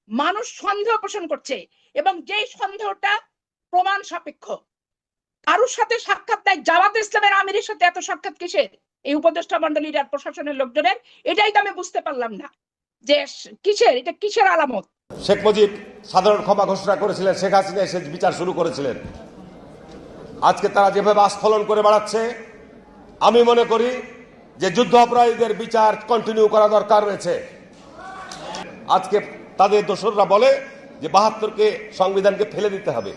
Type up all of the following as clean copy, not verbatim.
মানুষ সন্দেহ পোষণ করছে এবং যেই সন্দেহটা প্রমাণ সাপেক্ষ। কারোর সাথে সাক্ষাৎ নাই, জামাত ইসলামের আমিরের সাথে এত সাক্ষাৎ কিসের এই উপদেষ্টা মন্ডলীর আর প্রশাসনের লোকজনের? এটাই তো আমি বুঝতে পারলাম না যে কিসের, এটা কিসের আলামত। শেখ মুজিব সাধারণ ক্ষমা ঘোষণা করেছিলেন, শেখ হাসিনা এসে বিচার শুরু করেছিলেন। আজকে তারা যেভাবে আস্ফলন করে বেড়াচ্ছে, আমি মনে করি যে যুদ্ধ অপরাধীদের বিচার কন্টিনিউ করা দরকার রয়েছে। আজকে তাদের দোসররা বলে যে ৭২কে সংবিধানকে ফেলে দিতে হবে।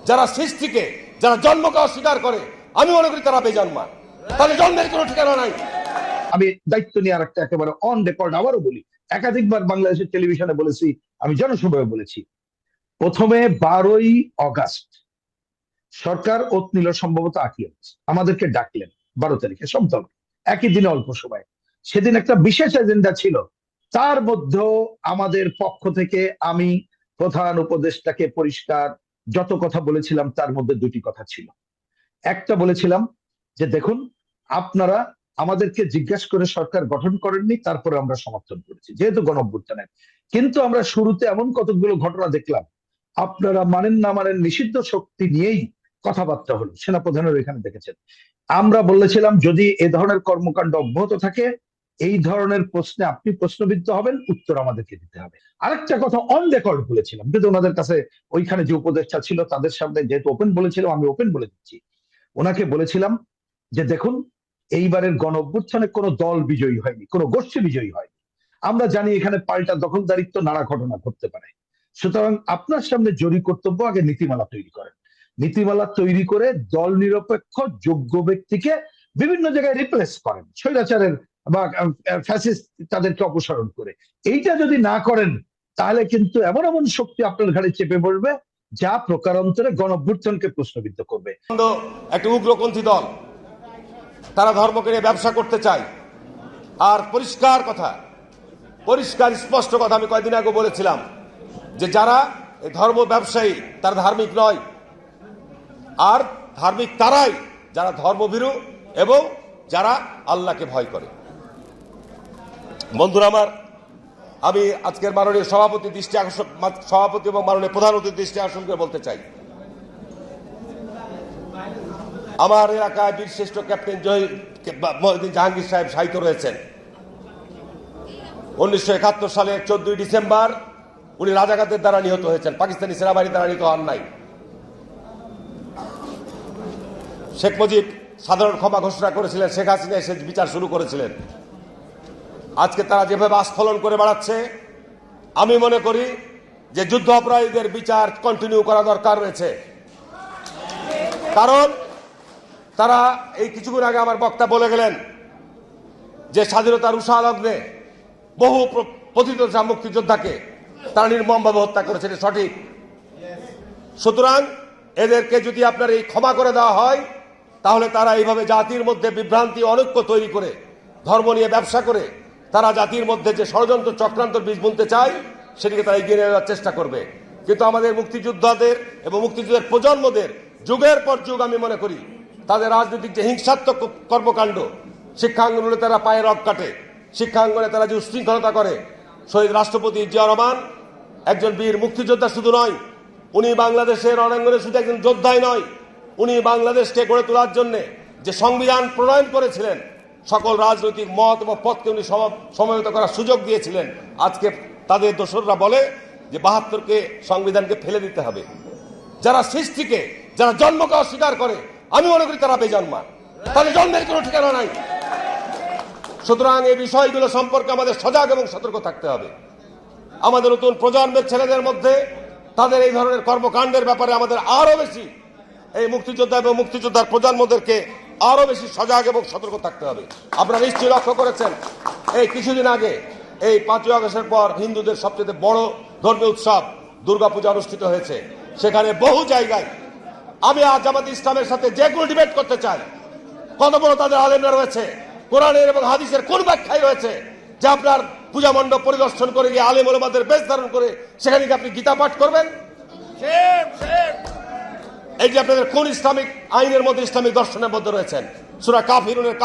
যারা সৃষ্টিকে, যারা জন্মকে অস্বীকার করে, আমি মনে করি তারা বেজন্মা, তাদের জন্মের কোনো ঠিকানা নাই। আমি দায়িত্ব নিয়ে আরেকটা একেবারে অন রেকর্ড আবারও বলি, একাধিকবার বাংলাদেশের টেলিভিশনে বলেছি, আমি জনসভায় বলেছি, প্রথমে 12ই অগাস্ট সরকার ওত নিল সম্ভবত 8ই অগাস্ট, আমাদেরকে ডাকলেন 12 তারিখে সব দল, একই দিনে অল্প সময়। সেদিন একটা বিশেষ এজেন্ডা ছিল, তার মধ্যেও আমাদের পক্ষ থেকে আমি প্রধান উপদেষ্টাকে পরিষ্কার যত কথা বলেছিলাম তার মধ্যে দুটি কথা ছিল। একটা বলেছিলাম যে দেখুন, আপনারা আমাদেরকে জিজ্ঞাসা করে সরকার গঠন করেননি, তারপরে আমরা সমর্থন করেছি যেহেতু গণঅভ্যুত্থানের, কিন্তু আমরা শুরুতে এমন কতগুলো ঘটনা দেখলাম, আপনারা মানেন না মানেন নিষিদ্ধ শক্তি নিয়েই কথাবার্তা হলো, সেনাপ্রধানের এখানে দেখেছেন। আমরা বলেছিলাম যদি এ ধরনের কর্মকাণ্ড অব্যাহত থাকে, এই ধরনের প্রশ্নে আপনি প্রশ্নবিদ্ধ হবেন, উত্তর আমাদেরকে দিতে হবে। আরেকটা কথা অন রেকর্ড বলেছিলাম, কিন্তু ওনাদের কাছে ওইখানে যে উপদেষ্টা ছিল তাদের সামনে যেহেতু ওপেন বলেছিলাম, আমি ওপেন বলে দিচ্ছি। ওনাকে বলেছিলাম যে দেখুন, এইবারের গণঅভ্যুত্থানে কোনো দল বিজয়ী হয়নি, কোনো গোষ্ঠী বিজয়ী হয়নি। আমরা জানি এখানে পাল্টা দখলদারিত্ব নানা ঘটনা ঘটতে পারে, সুতরাং আপনার সামনে জরুরি কর্তব্য আগে নীতিমালা তৈরি করেন। নীতিমালা তৈরি করে দল নিরপেক্ষ যোগ্য ব্যক্তিকে বিভিন্ন জায়গায় রিপ্লেস করেন, স্বৈরাচারের বা ফ্যাসিস্ট তাদেরকে অপসারণ করে। এইটা যদি না করেন তাহলে কিন্তু এমন এমন শক্তি আপনার ঘাড়ে চেপে পড়বে যা প্রকারান্তরে গণঅভ্যুত্থানকে প্রশ্নবিদ্ধ করবে। একটা উগ্রপন্থী দল, তারা ধর্মকে নিয়ে ব্যবসা করতে চায়। আর পরিষ্কার কথা, পরিষ্কার স্পষ্ট কথা আমি কয়েকদিন আগে বলেছিলাম যে যারা এই ধর্ম ব্যবসায়ী তারা ধার্মিক নয়, আর ধার্মিক তারাই যারা ধর্মভীরু এবং যারা আল্লাহকে ভয় করে। বন্ধুরা আমার, আমি আজকের মাননীয় সভাপতি এবং মাননীয় প্রধান অতিথির দৃষ্টি আকর্ষণ করে বলতে চাই, আমার এলাকায় বীরশ্রেষ্ঠ ক্যাপ্টেন মহিউদ্দিন জাহাঙ্গীর সাহেব শায়িত রয়েছেন। 1971 সালের 14ই ডিসেম্বর উনি রাজাকারদের দ্বারা নিহত হয়েছেন, পাকিস্তানি সেনাবাহিনীর দ্বারা নিহত হন নাই। শেখ মুজিব সাধারণ ক্ষমা ঘোষণা করেছিলেন, শেখ হাসিনা এসে বিচার শুরু করেছিলেন। আজকে তারা যেভাবে আস্ফলন করে বেড়াচ্ছে, আমি মনে করি যে যুদ্ধ অপরাধীদের বিচার কন্টিনিউ করা দরকার রয়েছে। কারণ তারা এই কিছুক্ষণ আগে আমার বক্তা বলে গেলেন যে স্বাধীনতার উষা লগ্নে বহু পতিত মুক্তিযোদ্ধাকে তারা নির্মমভাবে হত্যা করেছে, এটা সঠিক। সুতরাং এদেরকে যদি আপনার এই ক্ষমা করে দেওয়া হয়, তাহলে তারা এইভাবে জাতির মধ্যে বিভ্রান্তি অনৈক্য তৈরি করে ধর্ম নিয়ে ব্যবসা করে তারা জাতির মধ্যে যে ষড়যন্ত্র চক্রান্ত বীজ বুনতে চায় সেটিকে তারা এগিয়ে নিয়ে যাওয়ার চেষ্টা করবে। কিন্তু আমাদের মুক্তিযোদ্ধাদের এবং মুক্তিযুদ্ধের প্রজন্মদের যুগের পর যুগ আমি মনে করি তাদের রাজনৈতিক যে হিংসাত্মক কর্মকাণ্ড, শিক্ষাঙ্গনে তারা পায়ে রক কাটে, শিক্ষাঙ্গনে তারা যে উশৃঙ্খলতা করে। শহীদ রাষ্ট্রপতি জিয়া রহমান একজন বীর মুক্তিযোদ্ধা শুধু নয়, উনি বাংলাদেশের রণাঙ্গনে শুধু একজন যোদ্ধাই নয়, উনি বাংলাদেশকে গড়ে তোলার জন্য যে সংবিধান প্রণয়ন করেছিলেন, সকল রাজনৈতিক মত এবং পথকে উনি সমবেত করার সুযোগ দিয়েছিলেন। আজকে তাদের দোসররা বলে যে ৭২কে সংবিধানকে ফেলে দিতে হবে। যারা সৃষ্টিকে, যারা জন্মকে অস্বীকার করে, আমি মনে করি তারা বেজন্মা, তাদের জন্মের কোনো ঠিকানা নাই। সুতরাং এই বিষয়গুলো সম্পর্কে আমাদের সজাগ এবং সতর্ক থাকতে হবে। আমাদের নতুন প্রজন্মের ছেলেদের মধ্যে তাদের এই ধরনের কর্মকাণ্ডের ব্যাপারে আমাদের আরো বেশি, এই মুক্তিযোদ্ধা এবং মুক্তিযোদ্ধার প্রজন্মদেরকে আরো বেশি সজাগ এবং সতর্ক থাকতে হবে। আপনারা নিশ্চয়ই লক্ষ্য করেছেন, এই কিছুদিন আগে এই 5ই আগস্টের পর হিন্দুদের সবচেয়ে বড় ধর্মীয় উৎসব দুর্গাপূজা অনুষ্ঠিত হয়েছে। সেখানে বহু জায়গায় আমি জামাত ইসলামের সাথে যে কোনো ডিবেট করতে চাই, কত বড় তাদের আলেমরা রয়েছে, কোরআনের এবং হাদিসের কোন ব্যাখ্যায় রয়েছে যে আপনার পূজা মণ্ডপ পরিদর্শন করে গিয়ে আলেম ওলামাদের বেশ ধারণ করে সেখানে গিয়ে আপনি গীতা পাঠ করবেন? এই যে আপনাদের কোন ইসলামিক আইনের মধ্যে, ইসলামিক দর্শনের মধ্যে রয়েছেন, সূরা কাফিরুনের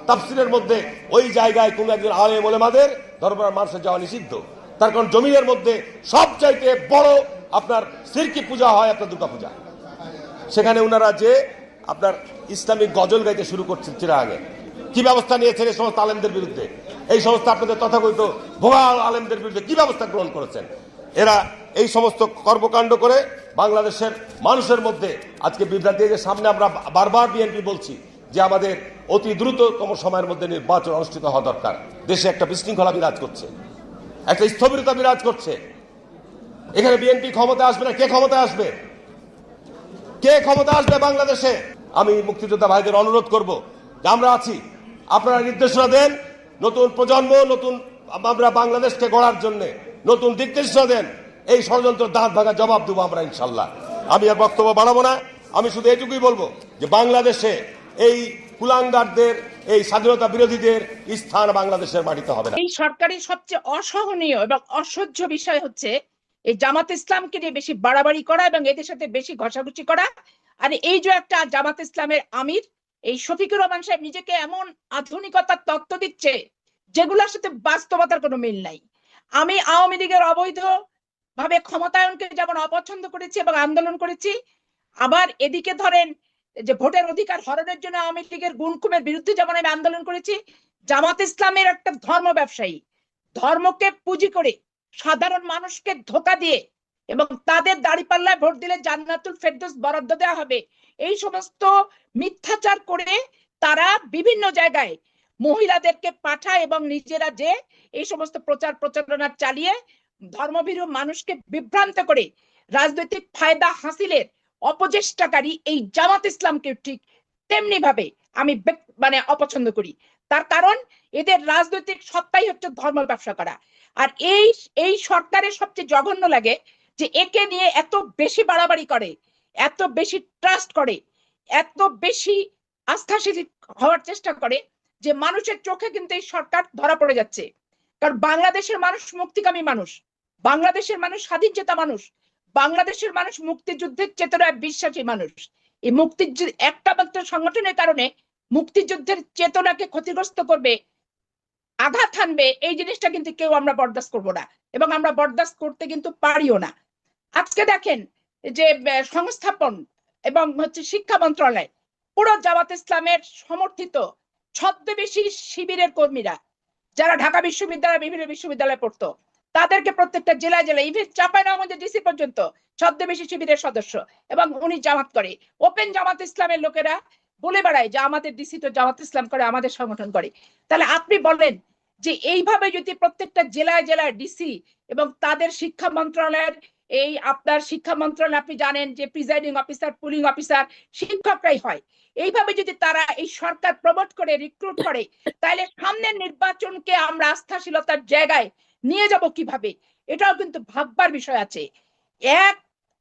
তাফসীরের মধ্যে ওই জায়গায় কোন একজন আলেম ওলামাদের দরবারে মানুষের যাওয়া নিষিদ্ধ। তার কারণ জমিনের মধ্যে সবচাইতে বড় আপনার সিরকি পূজা হয় আপনার দুর্গাপূজা। সেখানে ওনারা যে আপনার ইসলামিক গজল গাইতে শুরু করছেন চিরাগে, কি ব্যবস্থা নিয়েছেন এই সমস্ত আলেমদের বিরুদ্ধে? এই সমস্ত আপনাদের তথাকথিত ভোগা আলেমদের বিরুদ্ধে কি ব্যবস্থা গ্রহণ করেছেন? এরা এই সমস্ত কর্মকাণ্ড করে বাংলাদেশের মানুষের মধ্যে আজকে বিভ্রান্তি। যে সামনে আমরা বারবার বিএনপি বলছি যে আমাদের অতি দ্রুততম সময়ের মধ্যে নির্বাচন অনুষ্ঠিত হওয়া দরকার। দেশে একটা বিশৃঙ্খলা বিরাজ করছে, একটা স্থবিরতা বিরাজ করছে। এখানে বিএনপি ক্ষমতা আসবে না, কে ক্ষমতা আসবে? কে ক্ষমতা আসবে বাংলাদেশে? আমি মুক্তিযোদ্ধা ভাইদের অনুরোধ করব যে আমরা আছি, আপনারা নির্দেশনা দেন, নতুন প্রজন্ম, নতুন আমরা বাংলাদেশকে গড়ার জন্য নতুন দিক নির্দেশনা দেন। এই ষড়যন্ত্র দাঁত ভাঙা জবাব দেবো আমরা ইনশাল্লাহ। আমি আর বক্তব্য বাড়াবো না, আমি শুধু এটুকুই বলবো যে বাংলাদেশে এই কুলাঙ্গারদের, এই স্বাধীনতা বিরোধীদের স্থান বাংলাদেশের মাটিতে হবে না। এই সরকারের সবচেয়ে অসহনীয় এবং অসহ্য বিষয় হচ্ছে এই জামাত ইসলামকে নিয়ে বেশি বাড়াবাড়ি করা এবং এদের সাথে বেশি ঘষাঘষি করা। আর এই যে একটা জামাত ইসলামের আমির এই শফিকুর রহমান সাহেব নিজেকে এমন আধুনিকতার তত্ত্ব দিচ্ছে যেগুলোর সাথে বাস্তবতার কোনো মিল নাই। আমি আওয়ামী লীগের অবৈধ ভাবে ক্ষমতায়নকে যেমন অপছন্দ করেছি এবং আন্দোলন করেছি, আবার এদিকে ধরেন যে ভোটের অধিকার হরণের জন্য আওয়ামী লীগের গুণকুমের বিরুদ্ধে যেমন আমি আন্দোলন করেছি, জামাত ইসলামের একটা ধর্ম ব্যবসায়ী, ধর্মকে পুঁজি করে সাধারণ মানুষকে ধোঁকা দিয়ে এবং তাদের দাঁড়িপাল্লায় ভোট দিলে জান্নাতুল ফেরদৌস বরাদ্দ দেওয়া হবে, এই সমস্ত মিথ্যাচার করে তারা বিভিন্ন জায়গায় মহিলাদেরকে পাঠায় এবং নিজেরা যে এই সমস্ত প্রচার প্রচারণা চালিয়ে ধর্মভীরু মানুষকে বিভ্রান্ত করে রাজনৈতিক ফায়দা হাসিলের অপচেষ্টাকারী এই জামাত ইসলামকে ঠিক তেমনি ভাবে আমি অপছন্দ করি। তার কারণ এদের রাজনৈতিক সত্তাই হচ্ছে ধর্ম ব্যবসা করা। আর এই সরকারের সবচেয়ে জঘন্য লাগে যে একে নিয়ে এত বেশি বাড়াবাড়ি করে, এত বেশি ট্রাস্ট করে, এত বেশি আস্থাশীল হওয়ার চেষ্টা করে যে মানুষের চোখে কিন্তু এই সরকার ধরা পড়ে যাচ্ছে। কারণ বাংলাদেশের মানুষ মুক্তিকামী মানুষ, বাংলাদেশের মানুষ স্বাধীন চেতা মানুষ, বাংলাদেশের মানুষ মুক্তিযুদ্ধের চেতনায় বিশ্বাসী মানুষ। এই মুক্তিযুদ্ধ একটা মাত্র সংগঠনের কারণে মুক্তিযুদ্ধের চেতনাকে ক্ষতিগ্রস্ত করবে, আঘাত হানবে, এই জিনিসটা কিন্তু কেউ আমরা বরদাস্ত করবো না এবং আমরা বরদাস্ত করতে কিন্তু পারিও না। আজকে দেখেন যে সংস্থাপন এবং শিক্ষা মন্ত্রণালয় পুরো জামাত ইসলামের সমর্থিত ছদ্মবেশী শিবিরের কর্মীরা যারা ঢাকা বিশ্ববিদ্যালয় বিভিন্ন বিশ্ববিদ্যালয়ে পড়তো তাদেরকে প্রত্যেকটা জেলায় জেলায় ইভেন চাঁপাইনবাবগঞ্জের ডিসি পর্যন্ত ছদ্মবেশী শিবিরের সদস্য এবং উনি জামাত করে। ওপেন জামাত ইসলামের লোকেরা বলে বেড়ায় যে আমাদের ডিসি তো জামাত ইসলাম করে, আমাদের সংগঠন করে। তাহলে আপনি বলেন যে এইভাবে যদি প্রত্যেকটা জেলায় জেলায় ডিসি এবং তাদের শিক্ষা মন্ত্রণালয়ের এই আপনার শিক্ষা মন্ত্রণালয় আপনি জানেন যে প্রিজাইডিং অফিসার, পুলিং অফিসার শিক্ষকরাই হয়, এইভাবে যদি তারা এই সরকার প্রমোট করে রিক্রুট করে তাহলে সামনের নির্বাচনকে আমরা আস্থাশীলতার জায়গায় নিয়ে যাব কিভাবে? এটাও কিন্তু ভাববার বিষয় আছে।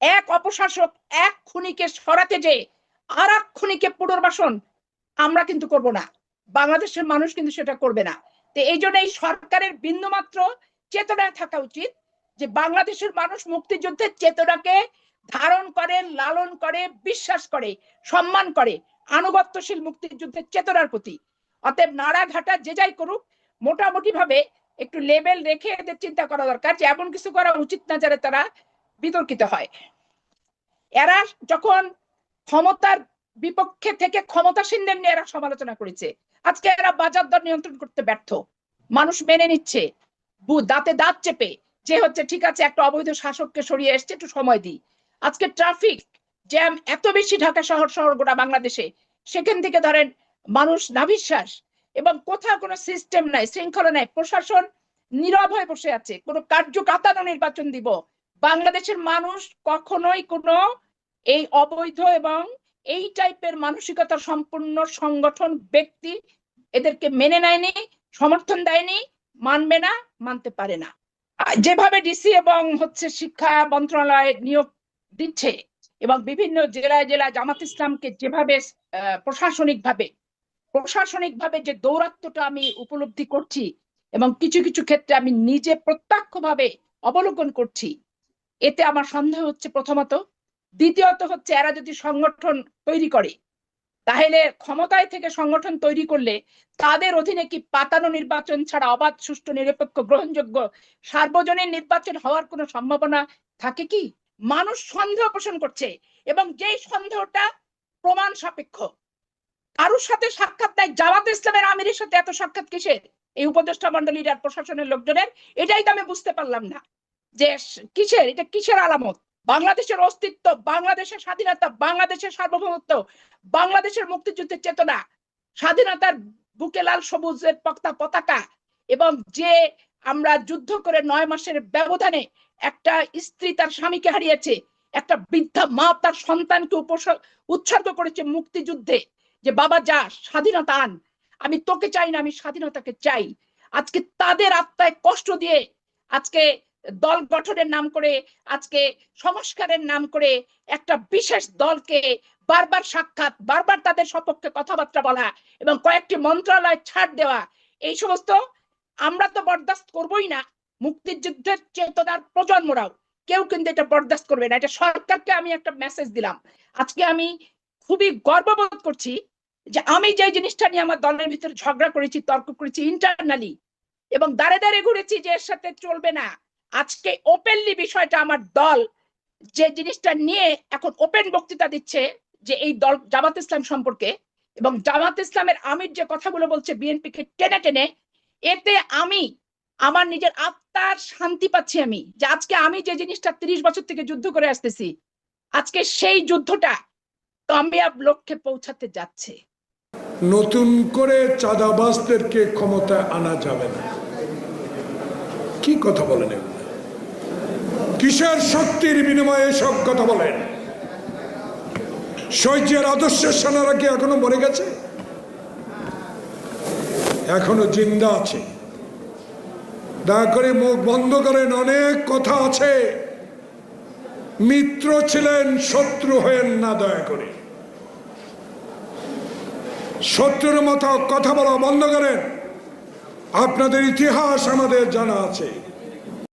এক অপশাসক এক খুনিকে সরাতে যে আর এক খুনিকে পুনর্বাসন আমরা কিন্তু করব না, বাংলাদেশের মানুষ কিন্তু সেটা করবে না। তো এই জন্য এই সরকারের বিন্দুমাত্র চেতনায় থাকা উচিত যে বাংলাদেশের মানুষ মুক্তিযুদ্ধের চেতনাকে ধারণ করে, লালন করে, বিশ্বাস করে, সম্মান করে, আনুগত্যশীল মুক্তিযুদ্ধের চেতনার প্রতি। অতএব নাড়াঘাটা যে যাই করুক মোটামুটি ভাবে একটু লেভেল রেখে এদের চিন্তা করা দরকার যে এমন কিছু করা উচিত না যারা তারা বিতর্কিত হয়। এরা যখন ক্ষমতার বিপক্ষে থেকে ক্ষমতাসীনদের নিয়ে এরা সমালোচনা করেছে, আজকে এরা বাজার দর নিয়ন্ত্রণ করতে ব্যর্থ, মানুষ মেনে নিচ্ছে দাঁতে দাঁত চেপে যে ঠিক আছে একটা অবৈধ শাসককে সরিয়ে এসছে, একটু সময় দিই। আজকে ট্রাফিক জ্যাম এত বেশি ঢাকা শহর গোটা বাংলাদেশে, সেখান থেকে ধরেন মানুষ নাভিশ্বাস এবং কোথাও কোনো সিস্টেম নাই, শৃঙ্খলা নাই, প্রশাসন নীরব হয়ে বসে আছে, কোনো কার্যকাতানো নির্বাচন দিব। বাংলাদেশের মানুষ কখনোই কোনো এই অবৈধ এবং এই টাইপের মানসিকতা সম্পূর্ণ সংগঠন ব্যক্তি এদেরকে মেনে নেয়নি, সমর্থন দেয়নি, মানবে না, মানতে পারে না। যেভাবে ডিসি এবং শিক্ষা মন্ত্রণালয় নিয়োগ দিচ্ছে এবং বিভিন্ন জেলায় জেলায় জামাত ইসলামকে যেভাবে প্রশাসনিকভাবে যে দৌরাত্ম্যটা আমি উপলব্ধি করছি এবং কিছু কিছু ক্ষেত্রে আমি নিজে প্রত্যক্ষভাবে অবলোকন করছি, এতে আমার সন্দেহ হচ্ছে প্রথমত। দ্বিতীয়ত এরা যদি সংগঠন তৈরি করে তাহলে ক্ষমতায় থেকে সংগঠন তৈরি করলে তাদের অধীনে কি পাতানো নির্বাচন ছাড়া অবাধ, সুষ্ঠু, নিরপেক্ষ, গ্রহণযোগ্য সার্বজনীন নির্বাচন হওয়ার কোনো সম্ভাবনা থাকে কি? মানুষ সন্দেহ পোষণ করছে এবং যেই সন্দেহটা প্রমাণ সাপেক্ষ। কারোর সাথে সাক্ষাৎ নাই, জামাত ইসলামের আমিরের সাথে এত সাক্ষাৎ কিসের এই উপদেষ্টা মন্ডলীর আর প্রশাসনের লোকজনের? এটাই তো আমি বুঝতে পারলাম না যে কিসের, এটা কিসের আলামত? বাংলাদেশের অস্তিত্ব, বাংলাদেশের স্বাধীনতা, বাংলাদেশের সার্বভৌমত্ব, বাংলাদেশের মুক্তিযুদ্ধের চেতনা, স্বাধীনতার বুকে লাল সবুজের পতাকা, এবং যে আমরা যুদ্ধ করে 9 মাসের ব্যবধানে একটা স্ত্রী তার স্বামীকে হারিয়েছে, একটা বৃদ্ধা মা তার সন্তানকে উৎসর্গ করেছে মুক্তিযুদ্ধে, যে বাবা যা স্বাধীনতা আন, আমি তোকে চাই না, আমি স্বাধীনতাকে চাই। আজকে তাদের আত্মায় কষ্ট দিয়ে আজকে দল গঠনের নাম করে, আজকে সংস্কারের নাম করে একটা বিশেষ দলকে বারবার সাক্ষাৎ, বারবার তাদের সপক্ষে কথাবার্তা বলা এবং কয়েকটি মন্ত্রণালয় ছাড় দেওয়া, এই সমস্ত আমরা তো বরদাস্ত করবোই না। মুক্তিযুদ্ধের চেতনার প্রজন্মরাও কেউ কিন্তু এটা বরদাস্ত করবে না। এটা সরকারকে আমি একটা মেসেজ দিলাম। আজকে আমি খুবই গর্ববোধ করছি যে আমি যে জিনিসটা নিয়ে আমার দলের ভিতরে ঝগড়া করেছি, তর্ক করেছি ইন্টারনালি, এবং দাঁড়ে দাঁড়িয়ে ঘুরেছি যে এর সাথে চলবে না, আজকে ওপেনলি বিষয়টা আমার দল যে জিনিসটা নিয়ে এখন ওপেন বক্তৃতা দিচ্ছে যে এই দল জামাত ইসলাম সম্পর্কে, এবং জামাত ইসলামের আমির যে কথাগুলো বলছে বিএনপি কে টেনে টেনে, এতে আমি আমার নিজের আত্মার শান্তি পাচ্ছি। আমি যে আজকে আমি যে জিনিসটা 30 বছর থেকে যুদ্ধ করে আসতেছি, আজকে সেই যুদ্ধটা কামিয়াব লক্ষ্যে পৌঁছাতে যাচ্ছে। নতুন করে চাঁদাবাজদেরকে ক্ষমতায় আনা যাবে না। কি কথা বলেন এগুলো? কিসের শক্তির বিনিময়ে সব কথা বলেন? শহীদের আদর্শের সেনারা কি এখনো মরে গেছে? এখনো জিন্দা আছে। দয়া করে মুখ বন্ধ করেন, অনেক কথা আছে। মিত্র ছিলেন, শত্রু হয়েন না দয়া করে। শত্রুর মতো কথা বলা বন্ধ করেন। আপনাদের ইতিহাস আমাদের জানা আছে।